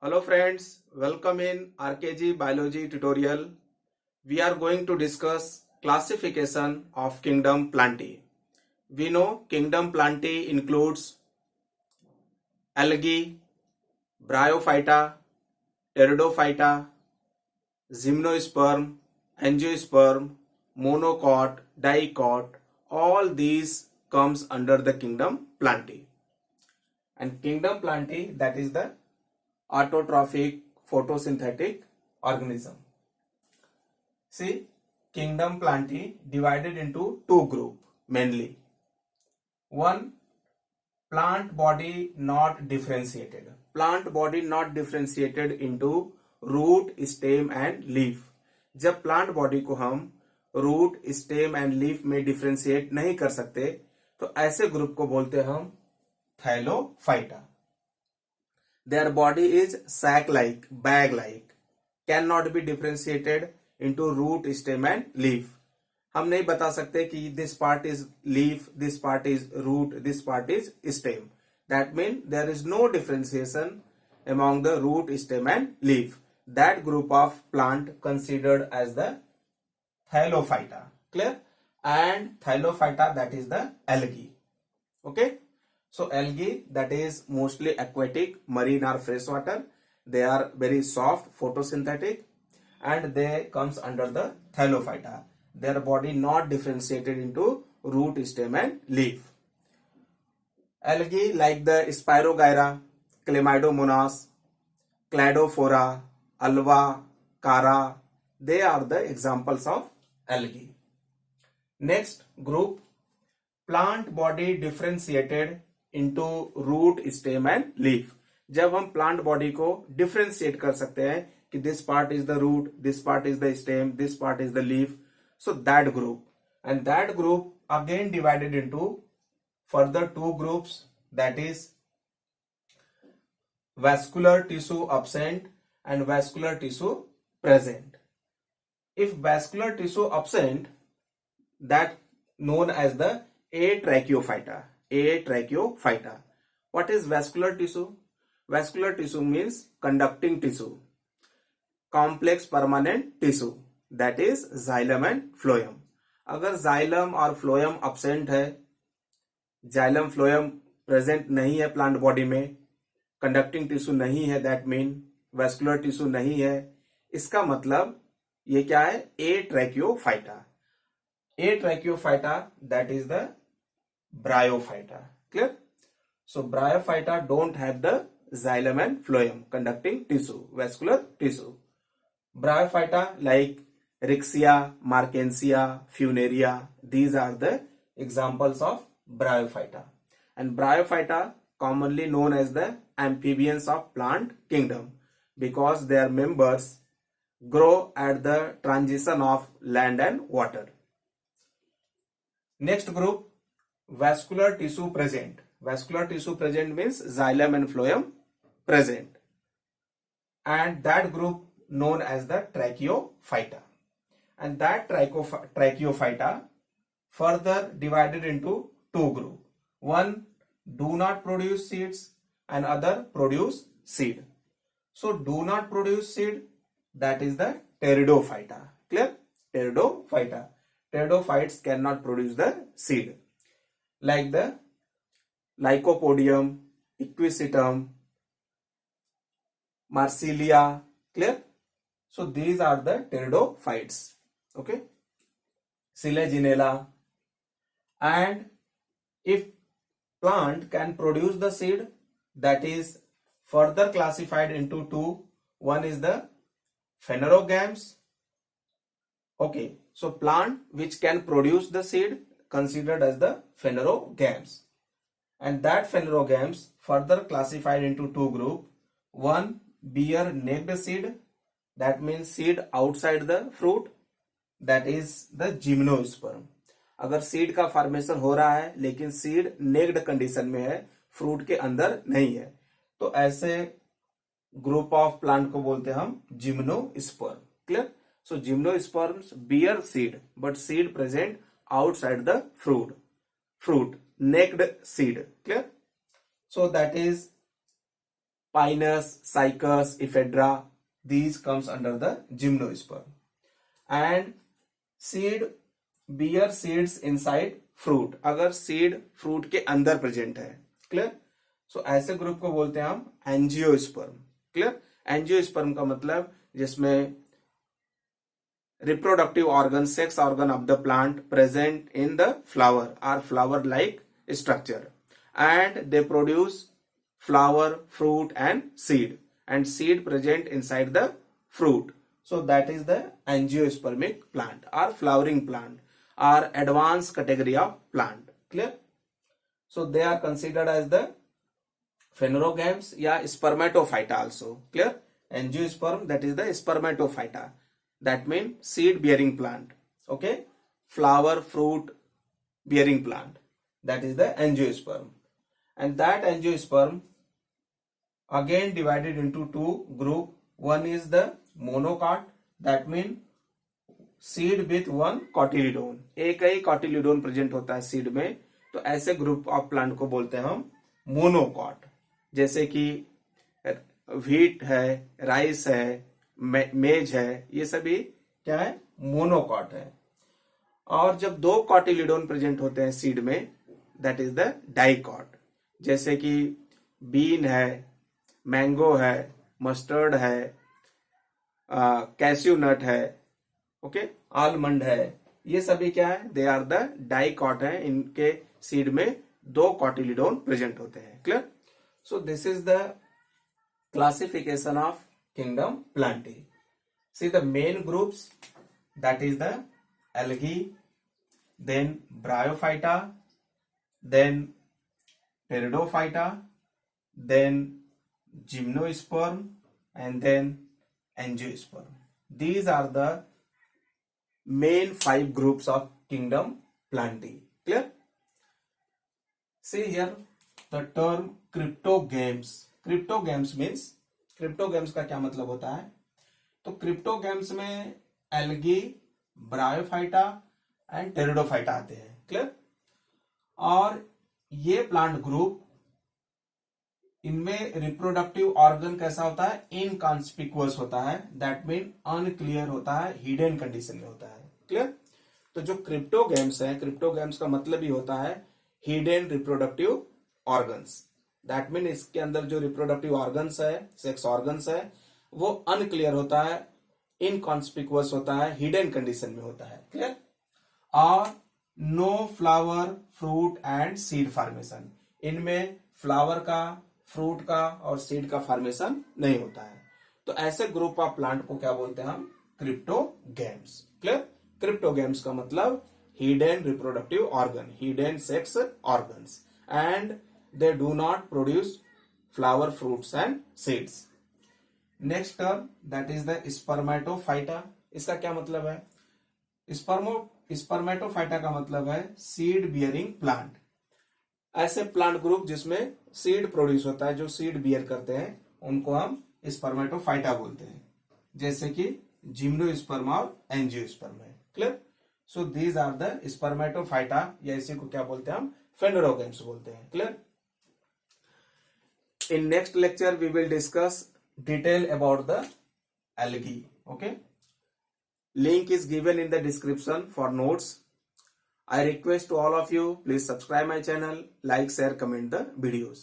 Hello friends, welcome in RKG Biology tutorial. We are going to discuss classification of kingdom Plantae. We know kingdom Plantae includes algae, bryophyta, pteridophyta, gymnosperm, angiosperm, monocot, dicot. All these comes under the kingdom Plantae. And kingdom Plantae, that is the autotrophic photosynthetic organism. See, kingdom Plantae divided into two groups mainly. One, plant body not differentiated. Plant body not differentiated into root, stem and leaf. जब plant body को हम root, stem and leaf में differentiate नहीं कर सकते तो ऐसे group को बोलते हैं हम Thallophyta. Their body is sac-like, bag-like, cannot be differentiated into root, stem and leaf. हम नहीं बता सकते कि this part is leaf, this part is root, this part is stem. That means there is no differentiation among the root, stem and leaf. That group of plant considered as the thallophyta. Clear? And thallophyta, that is the algae. Okay? So algae, that is mostly aquatic, marine or freshwater. They are very soft, photosynthetic, and they comes under the thallophyta. Their body not differentiated into root, stem and leaf. Algae like the Spirogyra, Chlamydomonas, Cladophora, Alva, Chara, they are the examples of algae. Next group, plant body differentiated into root, stem and leaf. जब हम plant body को differentiate कर सकते हैं कि this part is the root, this part is the stem, this part is the leaf, so that group, and that group again divided into further two groups, that is vascular tissue absent and vascular tissue present. If vascular tissue absent, that known as the atracheophyta. Atracheophyta. What is vascular tissue? Vascular tissue means conducting tissue, complex permanent tissue, that is xylem and phloem. अगर xylem और phloem absent है, xylem phloem present नहीं है plant body में, conducting tissue नहीं है, that mean vascular tissue नहीं है, इसका मतलब ये क्या है? atracheophyta. Atracheophyta, that is the bryophyta. Clear? So bryophyta don't have the xylem and phloem, conducting tissue, vascular tissue. Bryophyta like Rixia, Markensia, Funaria, these are the examples of bryophyta. And bryophyta commonly known as the amphibians of plant kingdom because their members grow at the transition of land and water. Next group, vascular tissue present. Vascular tissue present means xylem and phloem present, and that group known as the tracheophyta. And that tracheophyta further divided into two groups. One do not produce seeds and other produce seed. So do not produce seed, that is the pteridophyta. Clear? Pteridophyta. Pteridophytes cannot produce the seed. Like the Lycopodium, Equisetum, Marsilia. Clear? So these are the pteridophytes. Okay? Selaginella. And if plant can produce the seed, that is further classified into two. One is the phanerogams. Okay, so plant which can produce the seed considered as the phanerogams. And that phanerogams further classified into two groups. One, bare necked seed, that means seed outside the fruit, that is the gymnosperm. अगर seed का formation हो रहा है लेकिन seed necked condition में है, fruit के अंदर नहीं है, तो ऐसे ग्रुप ऑफ प्लांट को बोलते हैं हम gymnosperm. Clear? So gymnosperms bear seed but seed present outside the fruit, necked seed. Clear? So that is Pinus, Cycas, Ephedra, these comes under the gymnosperm. And seed bear seeds inside fruit, अगर seed fruit के अंदर present है, clear. सो ऐसे group को बोलते हैं हम angiosperm. Clear. Angiosperm का मतलब जिसमें reproductive organ, sex organ of the plant present in the flower or flower like structure, and they produce flower, fruit and seed present inside the fruit. So that is the angiospermic plant or flowering plant or advanced category of plant. Clear. So they are considered as the phanerogames या spermatophyta also. Clear. Angiosperm, that is the spermatophyta, that means seed bearing plant. Okay, flower, fruit bearing plant, that is the angiosperm. And that angiosperm again divided into two group. One is the monocot, that means seed with one cotyledon, एक ही कॉटिलिडोन present होता है seed में, तो ऐसे group of plant को बोलते हैं हम मोनोकॉट. जैसे कि व्हीट है, राइस है, मेज है, ये सभी क्या है, मोनोकॉट है. और जब दो कॉटिलिडोन प्रेजेंट होते हैं सीड में, दैट इज द डाइकॉट. जैसे कि बीन है, मैंगो है, मस्टर्ड है, कैस्यू नट है, ओके, आलमंड है, ये सभी क्या है, दे आर द डाइकॉट है. इनके सीड में दो कॉटिलिडोन प्रेजेंट होते हैं. Clear. So this is the classification of kingdom Plantae. See the main groups, that is the algae, then bryophyta, then pteridophyta, then gymnosperm, and then angiosperm. These are the main 5 groups of kingdom Plantae. Clear? See here the term cryptogames. Cryptogames means, cryptogams का क्या मतलब होता है, तो cryptogams में algae, bryophyta and pteridophyta आते हैं. Clear. और ये प्लांट ग्रुप, इनमें रिप्रोडक्टिव ऑर्गन कैसा होता है, इनकॉन्स्पिक्युअस होता है, दैट मीन अनक्लियर होता है, हिडन कंडीशन में होता है. क्लियर. तो जो क्रिप्टोगेम्स है, क्रिप्टोगेम्स का मतलब ही होता है hidden reproductive organs. That mean इसके अंदर जो रिप्रोडक्टिव ऑर्गन्स है, सेक्स ऑर्गन्स है, वो अनक्लियर होता है, इनकॉन्स्पिक्युअस होता है, हिडन कंडीशन में होता है. क्लियर. और no flower, fruit and seed formation, इनमें फ्लावर का, फ्रूट का और सीड का फॉर्मेशन नहीं होता है. तो ऐसे ग्रुप ऑफ प्लांट को क्या बोलते हैं हम, क्रिप्टोगेम्स. क्लियर. क्रिप्टोगेम्स का मतलब hidden reproductive organ, hidden sex organs, and they do not produce flower, fruits and seeds. Next term, that is the spermatophyta. इसका क्या मतलब है, स्पर्मेटोफाइटा का मतलब है सीड बियरिंग प्लांट. ऐसे प्लांट ग्रुप जिसमें सीड प्रोड्यूस होता है, जो सीड बियर करते हैं, उनको हम स्पर्मेटोफाइटा बोलते हैं. जैसे कि जिम्नोस्पर्म और एंजियोस्पर्म है. Clear. So these are the spermatophyta, या इसी को क्या बोलते हैं हम, फेनोरोगेम्स बोलते हैं. Clear. In next lecture we will discuss detail about the algae. Okay, link is given in the description for notes. I request to all of you, please subscribe my channel, like, share, comment the videos.